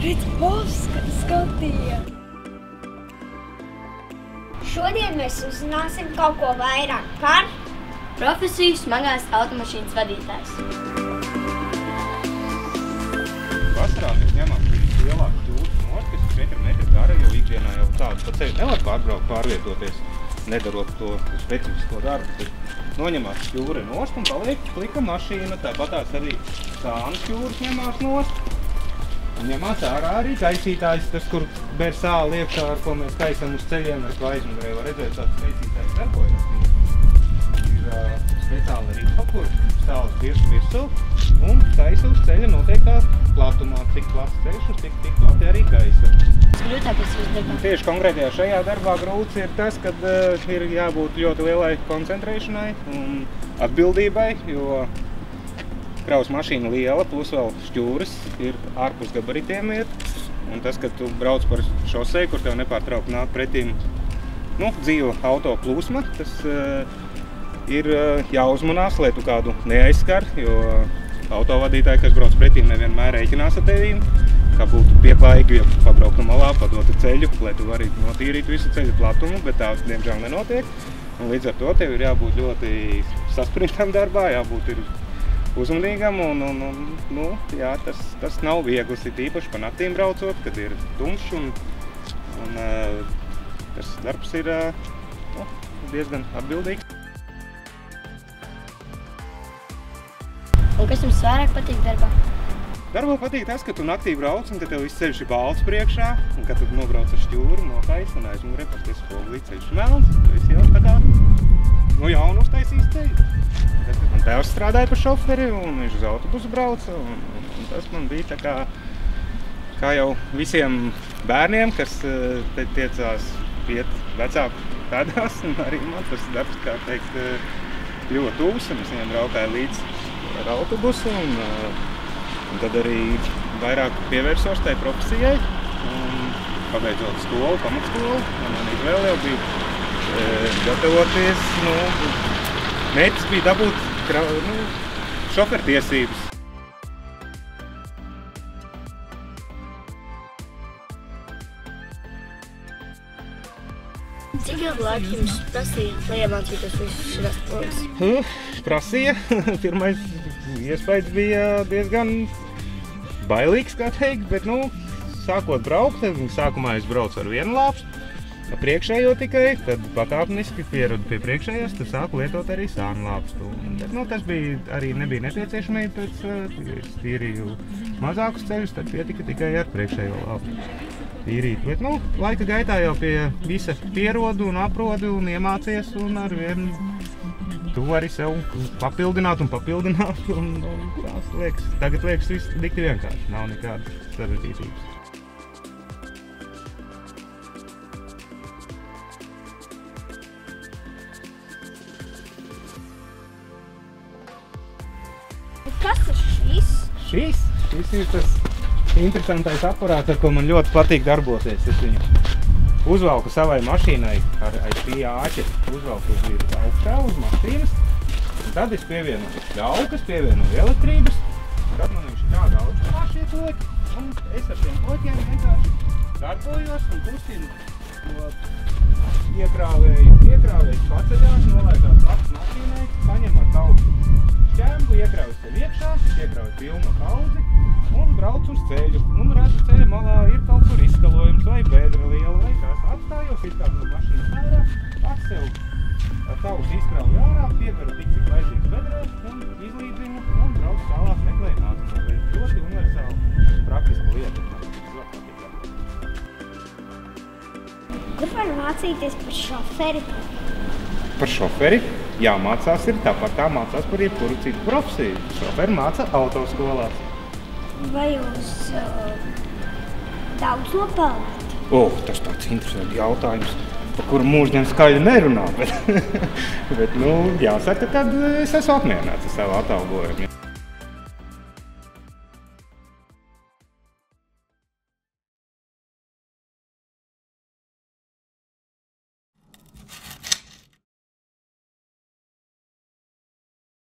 Redz, skatīja! Šodien mēs uzzināsim kaut ko vairāk par profesiju smagās automašīnas vadītājs. Vasarā mēs ņemam lielāku šķūru nost, kas ir 4 metri gara, jo ikdienā jau tādu pa ceļu nevar pārvietoties, nedarot to specifisko darbu. Tad noņemās šķūra nost un paliek plika mašīna, tāpatās arī sānu šķūras ņemās nost. Un ņemās ārā arī kaisītājs, tas, kur bēr sāli iekšā, ar ko mēs kaisam uz ceļiem, ar ko aizmugurē var redzēt, tāds kaisītājs darbojas. Ir speciāli ripa, kur sāles virsu virsū un kaisa uz ceļa noteiktā platumā. Cik plats ceļš un cik plati arī kaisa. Grūtākais jūs darbā? Tieši konkrētajā šajā darbā grūts ir tas, kad ir jābūt ļoti lielai koncentrēšanai un atbildībai, jo kraus mašīna liela, plus vēl šķūras ir ārpus gabaritiem iet. Un tas, kad tu brauc par šoseju, kur tev nepārtraukti nāk pretīm dzīva auto plūsma, tas ir jāuzmanās, lai tu kādu neaizskar, jo autovadītāji, kas brauc pretīm, nevienmēr rēķinās ar tevīm. Kā būtu pieklājīgi, ja pabraukt no malā, padotu ceļu, lai tu vari notīrīt visu ceļu platumu, bet tā, diemžēl, nenotiek. Un līdz ar to tev ir jābūt ļoti saspringtam darbā, jābūt ir uzmanīgam un jā, tas nav viegls, ir īpaši pa naktīm braucot, kad ir tumšs un tas darbs ir diezgan atbildīgs. Un kas jums vairāk patīk darbā? Darbā patīk tas, ka tu naktī brauc un ka tev viss ceļš ir balts priekšā un kad tu nobrauc ar šķūru, nokaisi un aizmugurē pasties spogulī ceļš melns, tu esi jau tā kā no jauna uztaisīs ceļu. Man tēvs strādāja par šoferi un viņš uz autobusu brauca un tas man bija tā kā jau visiem bērniem, kas te tiecās iet vecāku pēdās, un arī man tas darbs, kā teikt, ļoti tūs, un es viņiem braukāju līdz ar autobusu un tad arī vairāk pievērsos tai profesijai un pabeidzot skolu, pamatskolu, man izvēle jau bija gatavoties, mērķis bija dabūt šofertiesības. Cik ilgu laiku jums prasīja, lai iemācītos visus šīs progas? Prasīja. Pirmais iespējas bija diezgan bailīgs, kā teikt, bet, sākot braukt, sākumā es braucu ar vienu lāpstu, priekšējo tikai, tad pakāpeniski pieradu pie priekšējās, tad sāku lietot arī sānu lāpstu. Bet, tas bija arī nebija nepieciešamība pēc, es tīrīju mazākus ceļus, tad pietika tikai ar priekšējo lāpstu tīrīt. Bet, laika gaitā jau pie visa pierodu un aprodu un iemācies un ar vienu tu vari sev papildināt un tās liekas. Tagad liekas viss dikti vienkārši, nav nekādas sarežģītības. Kas ir šis? Šis ir tas interesantais aparāts, ar ko man ļoti patīk darboties. Es viņu uzvalku savai mašīnai ar šī āķa, uzvalku uz augšā uz mašīnas. Un tad es pievienoju ļaukas, pievienoju elektrības. Tad man viņš ir tāda augšā šie koķi. Un es ar šiem koķiem vienkārši darbojos un kustinu to iekrāvējs paceļās, nolaidās pats mašīnai, paņem ar tautu šķēmbu, iekraujas tev iekšā, iekraujas pilnu kaudzi un brauc uz ceļu. Un redzu, ceļa malā ir kaut kur izskalojums vai bēdra liela vai kas. Atstājos, izkāp no mašīnas ārā, pats sev ar tavus izkrauju ārā, pieberu tik, cik vajadzīgs bedrēs un izlīdzinu un brauc tālāk meklēju nākamā. Ļoti universāli praktiska lieta. Kur var mācīties par šoferi? Par šoferi jāmācās ir tāpat kā mācās par jebkuru citu profesiju. Šoferi māca autoskolās. Vai jūs daudz nopelnāt? Tas tāds interesants jautājums, par kuru mūždien skaļi nerunā, bet jāsaka, kad es esmu apmierināts ar savu atalgojumu.